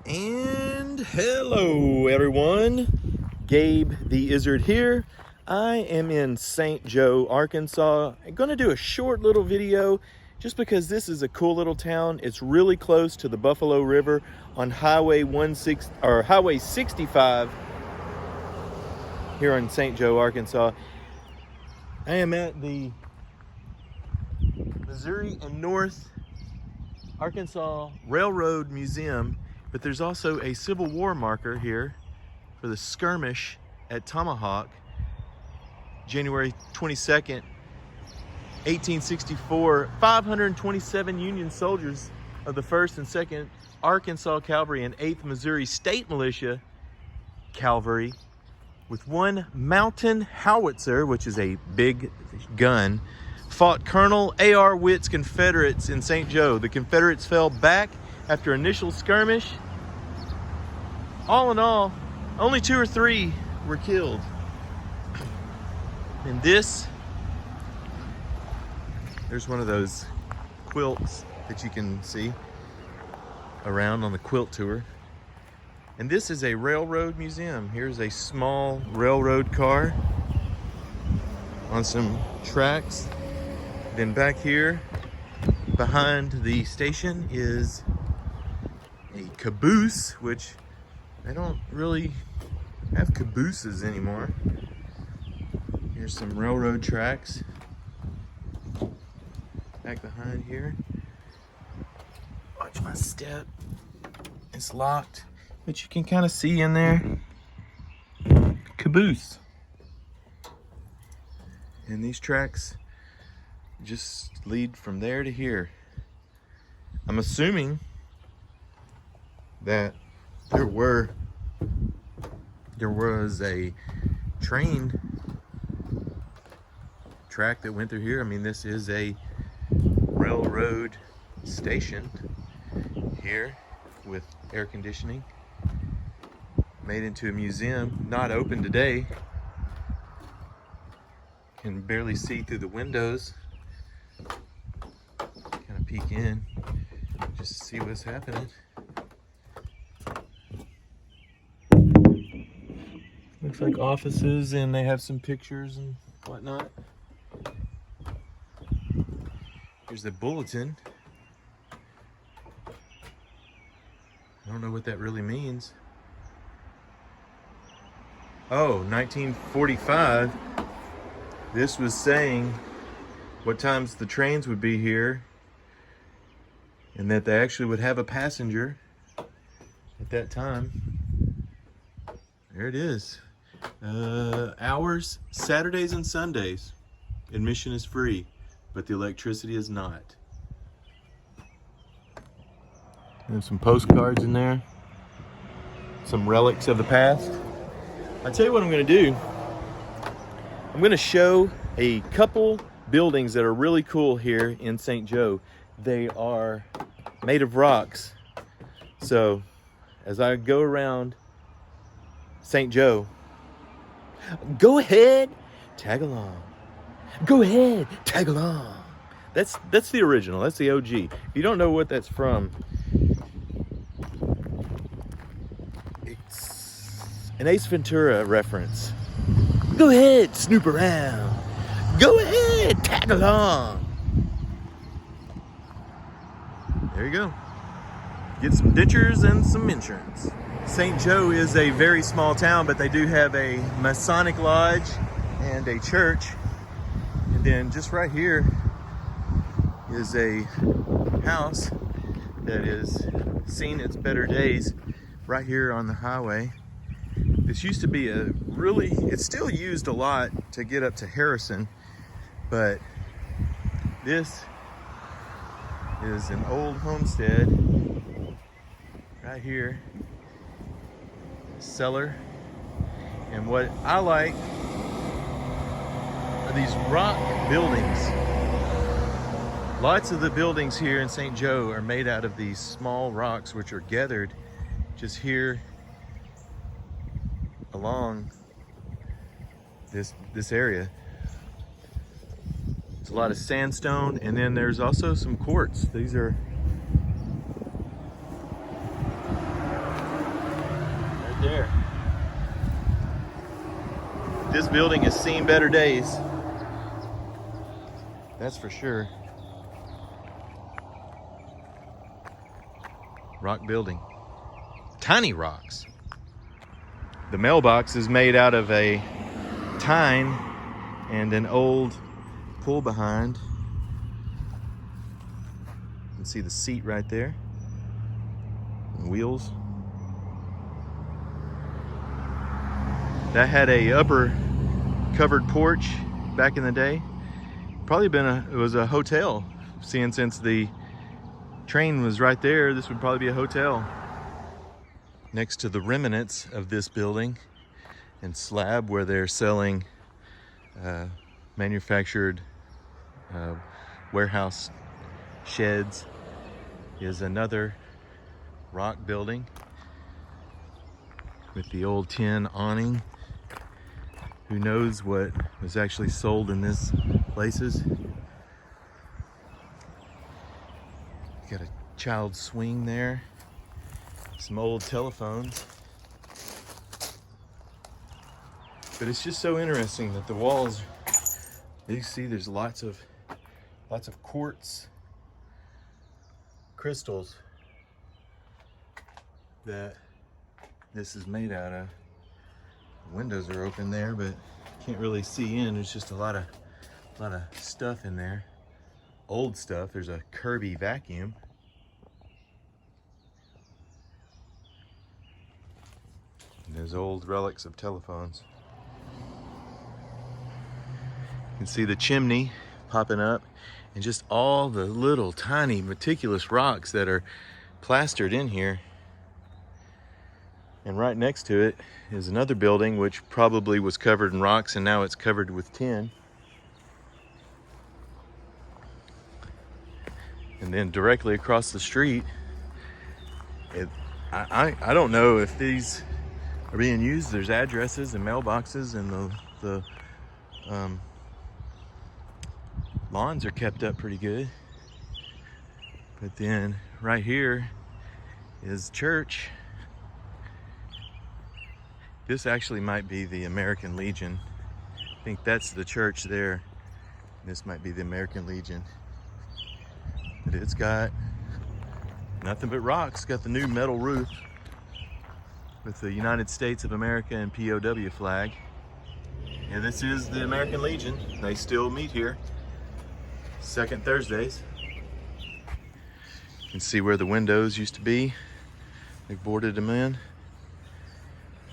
And hello everyone, Gabe the Izzard here. I am in St. Joe, Arkansas. I'm going to do a short little video just because this is a cool little town. It's really close to the Buffalo River on Highway 65 here in St. Joe, Arkansas. I am at the Missouri and North Arkansas Railroad Museum, but there's also a Civil War marker here for the skirmish at Tomahawk, January 22nd, 1864. 527 Union soldiers of the 1st and 2nd Arkansas Cavalry and 8th Missouri State Militia Cavalry, with one mountain howitzer, which is a big gun, fought Colonel A.R. Witt's Confederates in St. Joe. The Confederates fell back after initial skirmish. All in all, only 2 or 3 were killed. And there's one of those quilts that you can see around on the quilt tour. And this is a railroad museum. Here's a small railroad car on some tracks. Then back here behind the station is a caboose, which they don't really have cabooses anymore. Here's some railroad tracks back behind here. Watch my step. It's locked, but you can kind of see in there. Caboose. And these tracks just lead from there to here. I'm assuming that there was a train track that went through here. I mean, this is a railroad station here with air conditioning, made into a museum, not open today. Can barely see through the windows. Kind of peek in just to see what's happening. Looks like offices, and they have some pictures and whatnot. Here's the bulletin. I don't know what that really means. Oh, 1945. This was saying what times the trains would be here, and that they actually would have a passenger at that time. There it is. Hours, Saturdays and Sundays. Admission is free, but the electricity is not. And some postcards in there. Some relics of the past. I'll tell you what I'm going to do. I'm going to show a couple buildings that are really cool here in St. Joe. They are made of rocks. So as I go around St. Joe, go ahead, tag along. Go ahead, tag along. That's the original. That's the OG. If you don't know what that's from, it's an Ace Ventura reference. Go ahead, snoop around. Go ahead, tag along. There you go. Get some ditchers and some insurance. St. Joe is a very small town, but they do have a Masonic lodge and a church. And then just right here is a house that has seen its better days right here on the highway. This used to be it's still used a lot to get up to Harrison, but this is an old homestead right here. Cellar. And what I like are these rock buildings. Lots of the buildings here in St. Joe are made out of these small rocks, which are gathered just here along this area. There's a lot of sandstone, and then there's also some quartz. These are building has seen better days. That's for sure. Rock building. Tiny rocks. The mailbox is made out of a tine and an old pull behind. You can see the seat right there. And wheels. That had a upper covered porch back in the day. Probably it was a hotel. Seeing since the train was right there, this would probably be a hotel. Next to the remnants of this building and slab where they're selling manufactured warehouse sheds is another rock building with the old tin awning. Who knows what was actually sold in this places. Got a child swing there. Some old telephones. But it's just so interesting that the walls, you see there's lots of quartz crystals that this is made out of. Windows are open there, but can't really see in. There's just a lot of stuff in there. Old stuff. There's a Kirby vacuum. And there's old relics of telephones. You can see the chimney popping up and just all the little tiny meticulous rocks that are plastered in here. And right next to it is another building which probably was covered in rocks and now it's covered with tin. And then directly across the street, I don't know if these are being used. There's addresses and mailboxes, and the lawns are kept up pretty good. But then right here is church. This actually might be the American Legion. I think that's the church there. This might be the American Legion. But it's got nothing but rocks. It's got the new metal roof with the United States of America and POW flag. And this is the American Legion. They still meet here. Second Thursdays. You can see where the windows used to be. They boarded them in.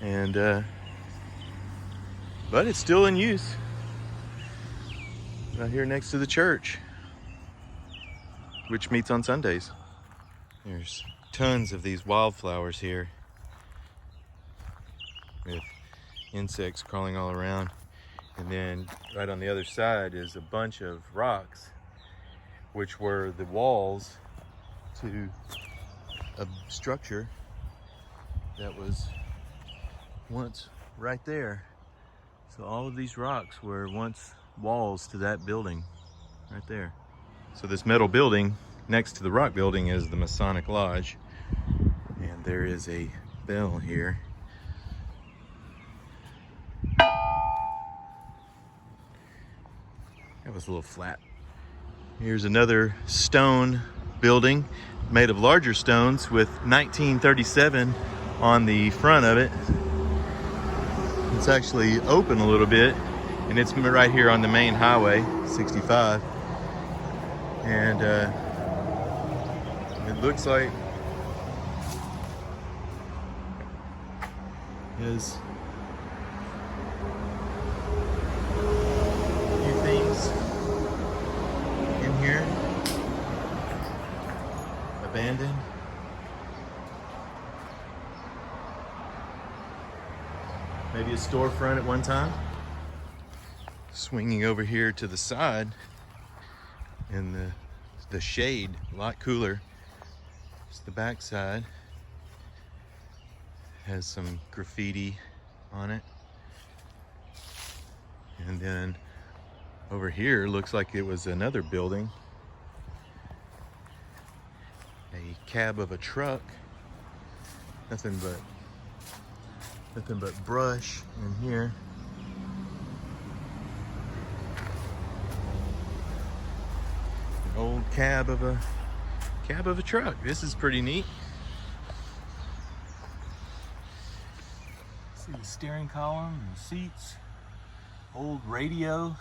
And but it's still in use right here next to the church, which meets on Sundays. There's tons of these wildflowers here with insects crawling all around. And then right on the other side is a bunch of rocks, which were the walls to a structure that was once right there. So all of these rocks were once walls to that building right there. So this metal building next to the rock building is the Masonic Lodge, and there is a bell here. That was a little flat. Here's another stone building made of larger stones with 1937 on the front of it. It's actually open a little bit, and it's right here on the main highway, 65. And it looks like there's a few things in here abandoned. Maybe a storefront at one time. Swinging over here to the side in the shade, a lot cooler. Just the back side has some graffiti on it. And then over here looks like it was another building. A cab of a truck. Nothing but brush in here. Old cab of a truck. This is pretty neat. See the steering column and seats. Old radio.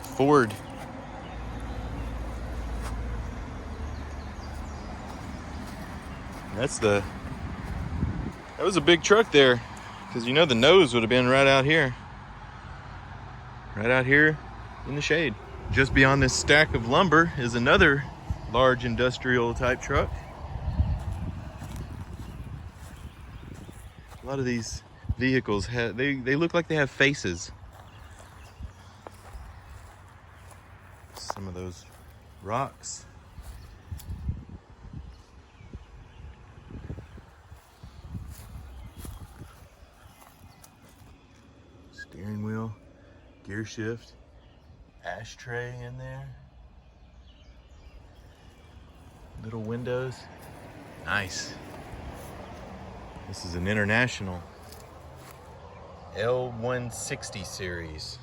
Ford. That was a big truck there, because you know the nose would have been right out here in the shade. Just beyond this stack of lumber is another large industrial type truck. A lot of these vehicles they look like they have faces. Some of those rocks. Steering wheel, gear shift, ashtray in there. Little windows. Nice. This is an International L160 series.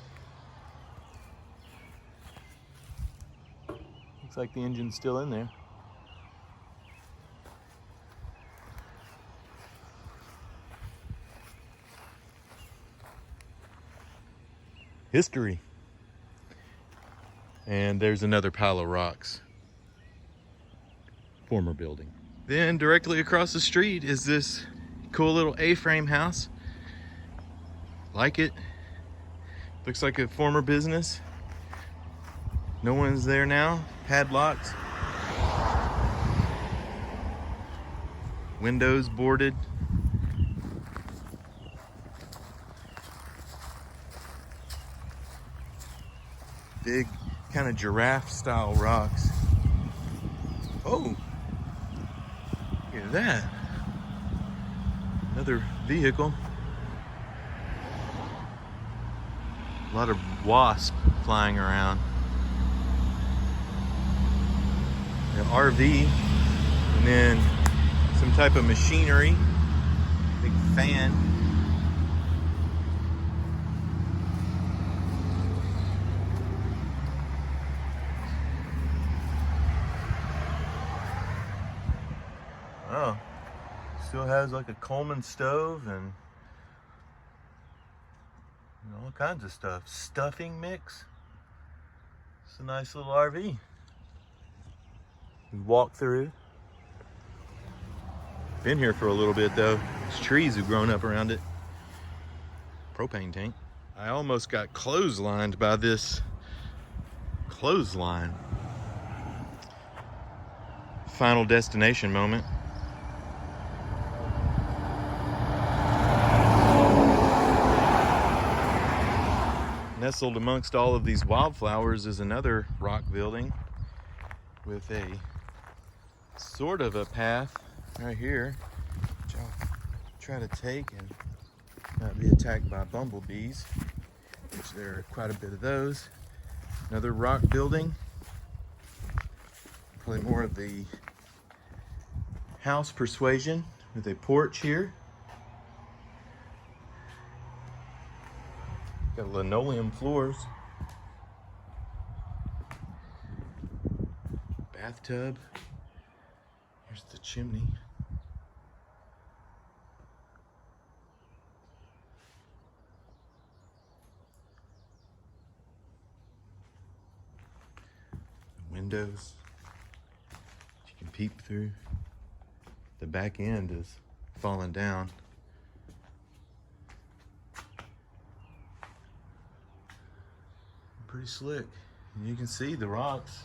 Looks like the engine's still in there. History. And there's another pile of rocks. Former building. Then directly across the street is this cool little A-frame house. Like it. Looks like a former business. No one's there now. Padlocked. Windows boarded. Big kind of giraffe style rocks. Oh, look at that. Another vehicle. A lot of wasps flying around. An RV, and then some type of machinery. Big fan. Oh, still has like a Coleman stove and all kinds of stuff. Stuffing mix. It's a nice little RV. We walk through. Been here for a little bit though. These trees have grown up around it. Propane tank. I almost got clotheslined by this clothesline. Final destination moment. Nestled amongst all of these wildflowers is another rock building with a sort of a path right here, which I'll try to take and not be attacked by bumblebees, which there are quite a bit of those. Another rock building, probably more of the house persuasion with a porch here. Got linoleum floors. Bathtub. Here's the chimney. Windows you can peep through. The back end is falling down. Pretty slick. And you can see the rocks.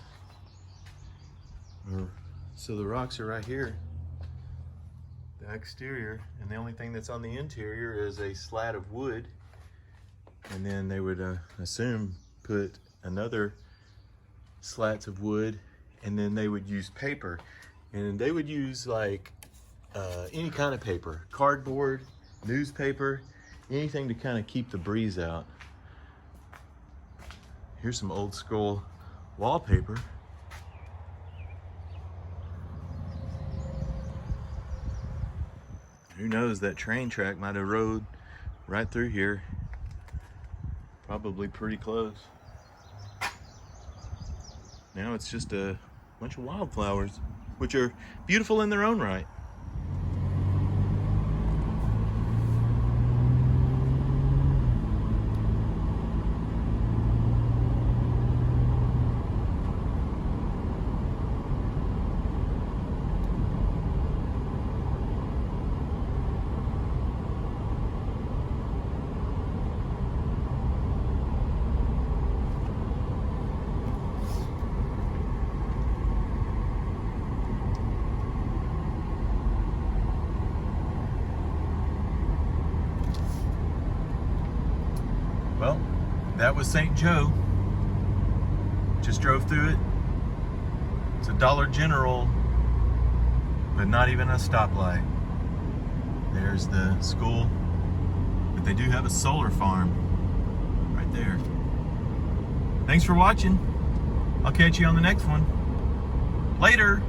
So the rocks are right here. The exterior, and the only thing that's on the interior is a slat of wood. And then they would assume put another slats of wood, and then they would use paper. And they would use like any kind of paper, cardboard, newspaper, anything to kind of keep the breeze out. Here's some old school wallpaper. Who knows, that train track might have rode right through here. Probably pretty close. Now it's just a bunch of wildflowers, which are beautiful in their own right. Well, that was St. Joe. Just drove through it. It's a Dollar General, but not even a stoplight. There's the school, but they do have a solar farm right there. Thanks for watching. I'll catch you on the next one. Later.